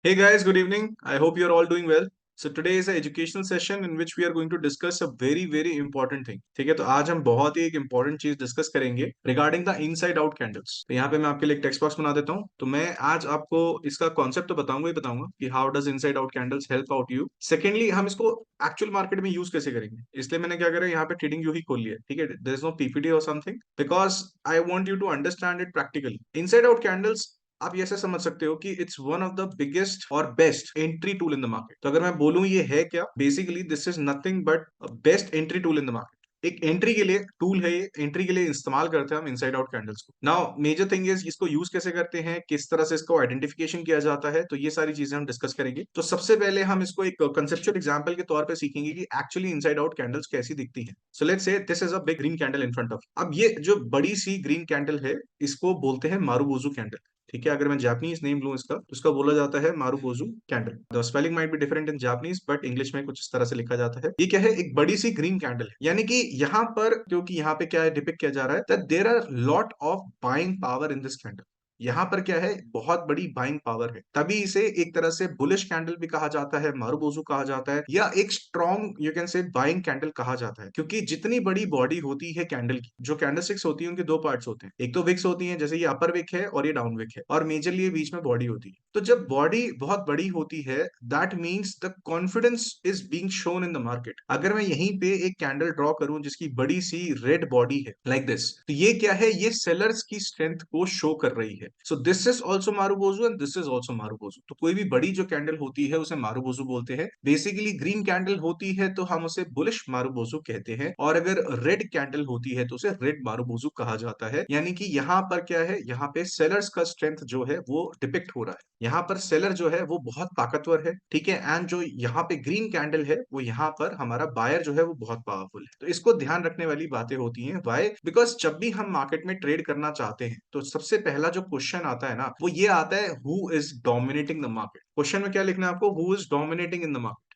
Hey guys, good evening. I hope you're all doing well. So today is an educational session in which we are going to discuss a very important thing. ठीक है, तो आज हम बहुत ही एक important चीज discuss करेंगे regarding the inside out candles. तो यहाँ पे मैं आपके लिए एक टेक्स्ट बॉक्स बना देता हूँ। तो मैं आज आपको इसका कॉन्सेप्ट तो बताऊंगा ही बताऊंगा कि how does inside out candles help out you. Secondly, हम इसको एक्चुअल मार्केट में यूज कैसे करेंगे, इसलिए मैंने क्या करा यहाँ पे ट्रेडिंग व्यू ही खोल लिया। ठीक है, देयर इज नो पीपीटी और something because I want you to understand it practically. Inside out candles आप ये ऐसे समझ सकते हो कि it's one of the biggest और best entry tool in the market. तो अगर मैं बोलूं ये है क्या, basically this is nothing but best entry tool in the market. एक एंट्री के लिए टूल है, ये एंट्री के लिए इस्तेमाल करते हैं हम इनसाइड आउट कैंडल्स को। नाउ मेजर थिंग इज इसको यूज कैसे करते हैं, किस तरह से इसको आइडेंटिफिकेशन किया जाता है, तो ये सारी चीजें हम डिस्कस करेंगे। तो सबसे पहले हम इसको एक कंसेप्चुअल एग्जांपल के तौर पे सीखेंगे कि एक्चुअली इनसाइड आउट कैंडल्स कैसी दिखती हैं। So let's say this is a big green candle in front of. अब ये जो बड़ी सी ग्रीन कैंडल है, इसको बोलते हैं मारुबोजू कैंडल। ठीक है, अगर मैं जापानीज नेम लूं इसका, तो इसका बोला जाता है marubozu candle. The spelling might be different in Japanese but English में कुछ इस तरह से लिखा जाता है। ये क्या है, एक बड़ी सी ग्रीन कैंडल है। यानी कि यहाँ पर, क्योंकि यहाँ पे क्या है डिपिक्ट किया जा रहा है that there are lot of buying power in this candle. यहाँ पर क्या है, बहुत बड़ी बाइंग पावर है, तभी इसे एक तरह से बुलिश कैंडल भी कहा जाता है, मारुबोजू कहा जाता है, या एक स्ट्रॉन्ग यू कैन से बाइंग कैंडल कहा जाता है। क्योंकि जितनी बड़ी बॉडी होती है कैंडल की, जो कैंडल स्टिक्स होती है उनके दो पार्ट्स होते हैं। एक तो विक्स होती है, जैसे ये अपर विक है और ये डाउन विक है, और मेजरली ये बीच में बॉडी होती है। तो जब बॉडी बहुत बड़ी होती है that means the confidence is being shown in the market. अगर मैं यहीं पे एक कैंडल ड्रॉ करूं जिसकी बड़ी सी रेड बॉडी है लाइक दिस, तो ये क्या है, ये सेलर्स की स्ट्रेंथ को शो कर रही है। So this is also marubozu and this is also marubozu. तो कोई भी बड़ी जो कैंडल होती है उसे मारुबोजू बोलते हैं। बेसिकली ग्रीन कैंडल होती है तो हम उसे बुलिश मारुबोजू कहते हैं, और अगर रेड कैंडल होती है तो उसे रेड मारुबोजू कहा जाता है। यानी कि यहाँ पर क्या है, यहाँ पे सेलर्स का स्ट्रेंथ जो है वो डिपिक्ट हो रहा है। यहाँ पर सेलर जो है वो बहुत ताकतवर है। ठीक है, एंड जो यहाँ पे ग्रीन कैंडल है वो यहाँ पर हमारा बायर जो है वो बहुत पावरफुल है। तो इसको ध्यान रखने वाली बातें होती हैं। वाई? बिकॉज जब भी हम मार्केट में ट्रेड करना चाहते हैं तो सबसे पहला जो क्वेश्चन आता है ना, वो ये आता है, who is dominating the market. Question में क्या लिखना है आपको, who is dominating in the market.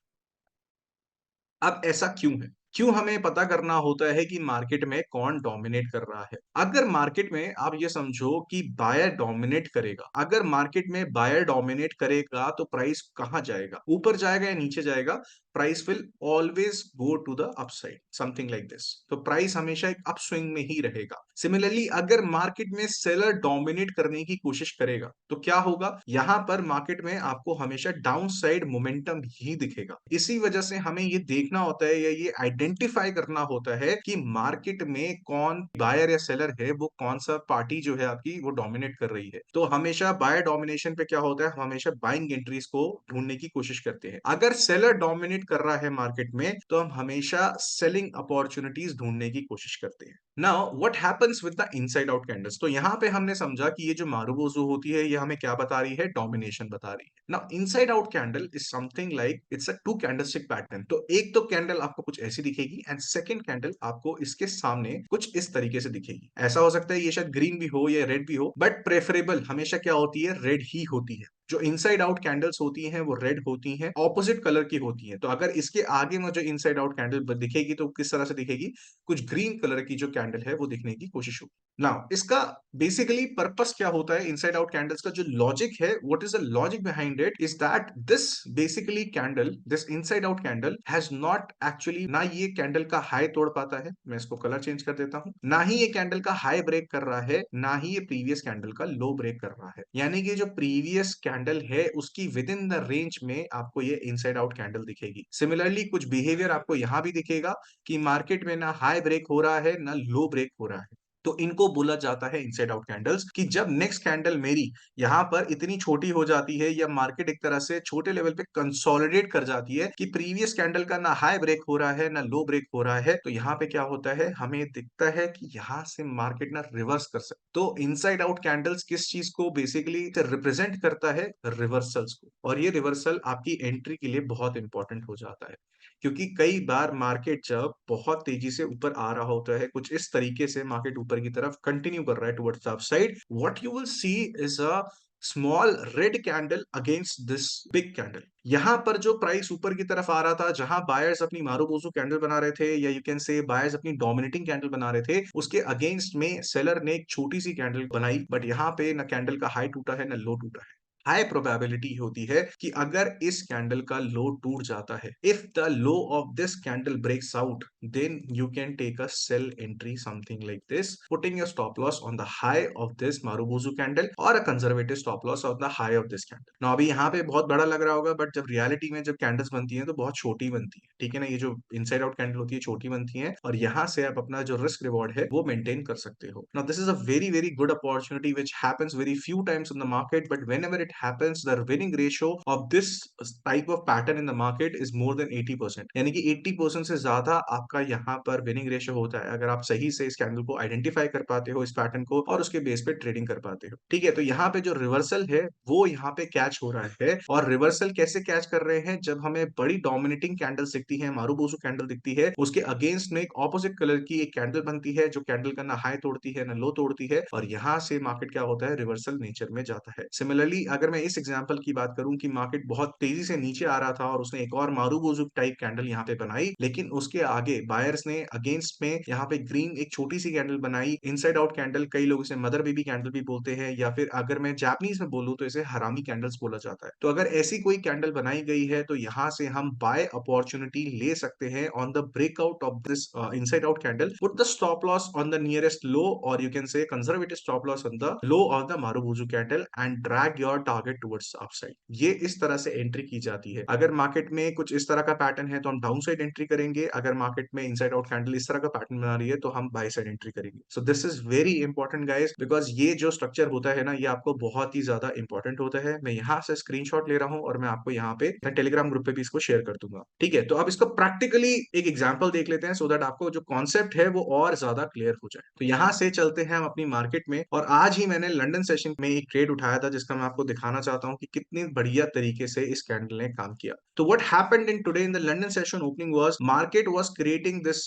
अब ऐसा क्यों है, क्यों हमें पता करना होता है कि मार्केट में कौन डोमिनेट कर रहा है। अगर मार्केट में आप ये समझो कि बायर डोमिनेट करेगा, अगर मार्केट में बायर डोमिनेट करेगा तो प्राइस कहां जाएगा, ऊपर जाएगा या नीचे जाएगा। Price will always go to the upside, something like this. तो प्राइस हमेशा एक अपस्विंग में ही रहेगा। सिमिलरली अगर मार्केट में सेलर डोमिनेट करने की कोशिश करेगा तो क्या होगा, यहां पर मार्केट में आपको हमेशा डाउन साइड मोमेंटम ही दिखेगा। इसी वजह से हमें ये देखना होता है या ये आइडेंटिफाई करना होता है कि मार्केट में कौन बायर या सेलर है, वो कौन सा पार्टी जो है आपकी वो डोमिनेट कर रही है। तो हमेशा बायर डोमिनेशन पे क्या होता है, हम हमेशा बाइंग एंट्रीज को ढूंढने की कोशिश करते हैं। अगर सेलर डोमिनेट कर रहा है मार्केट में तो हम हमेशा सेलिंग अपॉर्चुनिटीज ढूंढने की कोशिश करते हैं। Now what happens with the inside out candles. तो यहाँ पे हमने समझा कि ये जो मारुबोजू होती है ये हमें क्या बता रही है, डोमिनेशन बता रही है। Now inside out candle is something like it's a two candlestick pattern. तो एक तो कैंडल आपको कुछ ऐसी दिखेगी एंड सेकंड कैंडल आपको इसके सामने कुछ इस तरीके से दिखेगी। ऐसा हो सकता है ये शायद ग्रीन भी हो या रेड भी हो, बट प्रेफरेबल हमेशा क्या होती है, रेड ही होती है। जो इनसाइड आउट कैंडल्स होती हैं वो रेड होती हैं, ऑपोजिट कलर की होती हैं। तो अगर इसके आगे में जो इनसाइड आउट कैंडल दिखेगी तो किस तरह से दिखेगी, कुछ ग्रीन कलर की जो कैंडल है वो दिखने की कोशिश होगी। नाउ इसका बेसिकली पर्पस क्या होता है, इनसाइड आउट कैंडल्स का जो लॉजिक है, what is the logic behind it is that this basically candle, this inside out candle has not actually, ना ये कैंडल का हाई तोड़ पाता है, मैं इसको कलर चेंज कर देता हूं, ना ही ये कैंडल का हाई ब्रेक कर रहा है, ना ही ये प्रीवियस कैंडल का लो ब्रेक कर रहा है। यानी कि जो प्रीवियस कैंडल है उसकी विद इन द रेंज में आपको ये इनसाइड आउट कैंडल दिखेगी। सिमिलरली कुछ बिहेवियर आपको यहां भी दिखेगा कि मार्केट में ना हाई ब्रेक हो रहा है ना लो ब्रेक हो रहा है। तो इनको बोला जाता है इनसाइड आउट कैंडल्स। कि जब नेक्स्ट कैंडल मेरी यहां पर इतनी छोटी हो जाती है या मार्केट एक तरह से छोटे लेवल पे कंसोलिडेट कर जाती है कि प्रीवियस कैंडल का ना हाई ब्रेक हो रहा है ना लो ब्रेक हो रहा है, तो यहाँ पे क्या होता है, हमें दिखता है कि यहाँ से मार्केट ना रिवर्स कर सकते। तो इनसाइड आउट कैंडल्स किस चीज को बेसिकली रिप्रेजेंट करता है, रिवर्सल्स को। और ये रिवर्सल आपकी एंट्री के लिए बहुत इंपॉर्टेंट हो जाता है, क्योंकि कई बार मार्केट जब बहुत तेजी से ऊपर आ रहा होता है, कुछ इस तरीके से मार्केट ऊपर की तरफ कंटिन्यू कर रहा है towards the upside, what you will see is a small red candle against this big candle. यहां पर जो प्राइस ऊपर की तरफ आ रहा था, जहां बायर्स अपनी मारुबोजू कैंडल बना रहे थे, या यू कैन से बायर्स अपनी डोमिनेटिंग कैंडल बना रहे थे, उसके अगेंस्ट में सेलर ने एक छोटी सी कैंडल बनाई, बट यहाँ पे ना कैंडल का हाई टूटा है ना लो टूटा है। हाई प्रोबेबिलिटी होती है कि अगर इस कैंडल का लो टूट जाता है, if the low of this candle breaks out, then you can take a sell entry something like this, putting a stop loss on the high of this Marubozu candle or a conservative stop loss on the high of this candle. Now अभी यहाँ पे बहुत बड़ा लग रहा होगा, but जब reality में जब कैंडल्स बनती हैं तो बहुत छोटी बनती है, ठीक है ना। ये जो इनसाइड आउट कैंडल होती है छोटी बनती है, और यहाँ से आप अपना जो रिस्क रिवॉर्ड है वो मेंटेन कर सकते हो। Now this is a very very good opportunity which happens very few times in the market, but whenever it happens the winning ratio of this type of pattern in the market is more than 80%, यानी कि 80% से ज्यादा आपका यहाँ पर winning ratio होता है अगर आप सही से इस कैंडल को आइडेंटिफाई कर पाते हो, इस पैटर्न को, और उसके बेस पे ट्रेडिंग कर पाते हो, ठीक है। तो यहाँ पे जो रिवर्सल है वो यहाँ पे कैच हो रहा है, और रिवर्सल कैसे कैच कर रहे हैं, जब हमें बड़ी डोमिनेटिंग कैंडल दिखती है, मारूबोजू कैंडल दिखती है, उसके अगेंस्ट में एक ऑपोजिट कलर की एक कैंडल बनती है जो कैंडल का ना हाई तोड़ती है ना लो तोड़ती है, और यहाँ से मार्केट क्या होता है, रिवर्सल नेचर में जाता है। सिमिलरली अगर मैं इस एग्जांपल की बात करूं कि मार्केट बहुत तेजी से नीचे आ रहा था और उसने एक और मारूबोजू टाइप कैंडल यहाँ पे बनाई, लेकिन उसके आगे बायर्स ने अगेंस्ट में यहाँ पे ग्रीन एक छोटी सी कैंडल बनाई, इनसाइड आउट कैंडल, कई लोग इसे मदर बेबी कैंडल भी बोलते हैं, या फिर अगर मैं जापानीज में बोलूं तो इसे हरामी कैंडल्स बोला जाता है। तो अगर ऐसी कोई कैंडल बनाई गई है तो यहाँ से हम बाय अपॉर्चुनिटी ले सकते हैं on the breakout of this inside out candle, put the stop loss on the nearest low, और you can say conservative stop loss on the low of the marubozu candle and drag your target towards upside. ये इस तरह से entry की जाती है। अगर market में कुछ इस तरह का पैटर्न है तो हम डाउन साइड एंट्री करेंगे, अगर मार्केट में इनसाइड आउट कैंडल इस तरह का पैटर्न बना रही है तो हम बाय साइड एंट्री करेंगे। सो this is very important guys, because ये जो स्ट्रक्चर होता है ना, ये आपको बहुत ही ज्यादा इंपॉर्टेंट होता है। मैं यहाँ से स्क्रीनशॉट ले रहा हूँ और मैं आपको यहाँ पे टेलीग्राम ग्रुप पे भी इसको शेयर कर दूंगा, ठीक है। तो अब इसको प्रैक्टिकली एक एग्जांपल देख लेते हैं, सो दैट आपको जो कॉन्सेप्ट है वो और ज्यादा क्लियर हो जाए। तो यहाँ से चलते हैं हम अपनी मार्केट में, और आज ही मैंने लंदन सेशन में एक ट्रेड उठाया था जिसका मैं आपको दिखाना चाहता हूँ कि कितनी बढ़िया तरीके से इस कैंडल ने काम किया। तो what happened in today in the London session opening was, market was creating this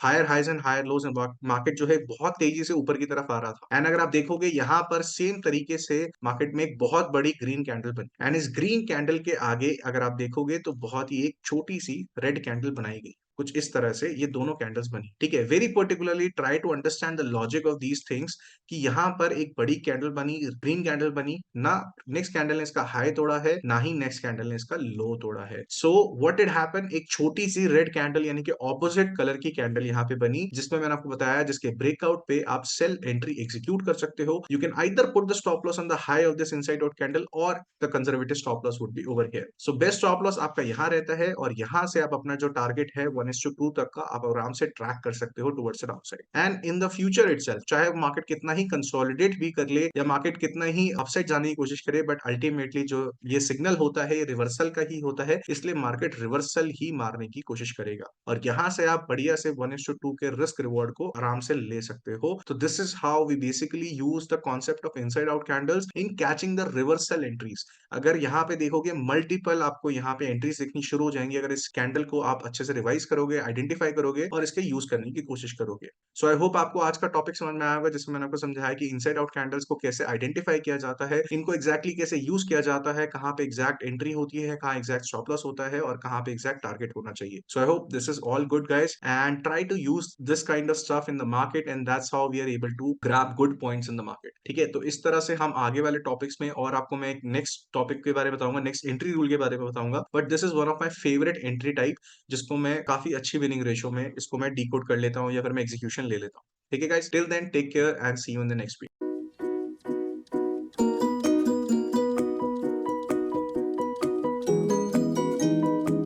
higher highs and higher lows, and market जो है बहुत तेजी से ऊपर की तरफ आ रहा था। एंड अगर आप देखोगे यहाँ पर सेम तरीके से मार्केट में एक बहुत बड़ी ग्रीन कैंडल बनी, एंड इस ग्रीन कैंडल के आगे अगर आप देखोगे तो बहुत ही एक छोटी सी रेड कैंडल बनाई गई, कुछ इस तरह से ये दोनों कैंडल्स बनी, ठीक है। Very particularly try to understand the logic of these things, कि यहाँ पर एक बड़ी कैंडल बनी, ग्रीन कैंडल बनी ना, नेक्स्ट कैंडल ने इसका हाई तोड़ा है, ना ही नेक्स्ट कैंडल ने इसका लो तोड़ा है। सो व्हाट डिड हैपन, एक छोटी सी रेड कैंडल यानी कि ऑपोजिट कलर की कैंडल यहाँ पे बनी, जिसमें मैंने आपको बताया जिसके ब्रेकआउट पे आप सेल एंट्री एग्जीक्यूट कर सकते हो। You can either put the stop loss on the high of this inside out candle, और the conservative stop loss would be over here. So best stop loss आपका यहाँ रहता है, और यहाँ से आप अपना जो टारगेट है 1:2 तक का आप आराम से ट्रैक कर सकते हो towards the upside. And in the future itself, चाहे मार्केट कितना ही कंसोलिडेट भी कर ले या मार्केट कितना ही अपसाइड जाने की कोशिश करे, बट अल्टीमेटली जो ये सिग्नल होता है ये रिवर्सल का ही होता है, इसलिए मार्केट रिवर्सल ही मारने की कोशिश करेगा, और यहाँ से आप बढ़िया से 1:2 के रिस्क रिवॉर्ड को आराम से ले सकते हो। तो this is how we basically use the concept of inside out candles in catching the reversal entries. अगर यहाँ पे देखोगे मल्टीपल आपको यहाँ पे एंट्रीज दिखनी शुरू हो जाएंगी, अगर इस कैंडल को आप अच्छे से रिवाइज करोगे, आइडेंटिफाई करोगे और इसके यूज करने की कोशिश करोगे। सो आई होप आपको आज का टॉपिक समझ में आया होगा, जिसमें मैंने आपको समझाया कि इनसाइड आउट कैंडल्स को कैसे आइडेंटिफाई किया जाता है, इनको एग्जैक्टली कैसे यूज किया जाता है, कहाँ पे एग्जैक्ट एंट्री होती है, कहाँ एग्जैक्ट स्टॉप लॉस होता है, और कहाँ पे एग्जैक्ट टारगेट होना चाहिए। So I hope this is all good guys, and try to use this kind of stuff in the market, and that's how we are able to grab good points in the market, ठीक है। तो इस तरह से हम आगे वाले topics में, और आपको मैं एक नेक्स्ट टॉपिक के बारे में बताऊंगा, नेक्स्ट एंट्री रूल के बारे में बताऊंगा, but this is one of my favourite entry type, जिसको मैं काफी अच्छी विनिंग रेशियो में इसको मैं डिकोड कर लेता हूँ, या फिर मैं एग्जीक्यूशन ले लेता हूँ, ठीक है guys. Till then take care and see you in the next video.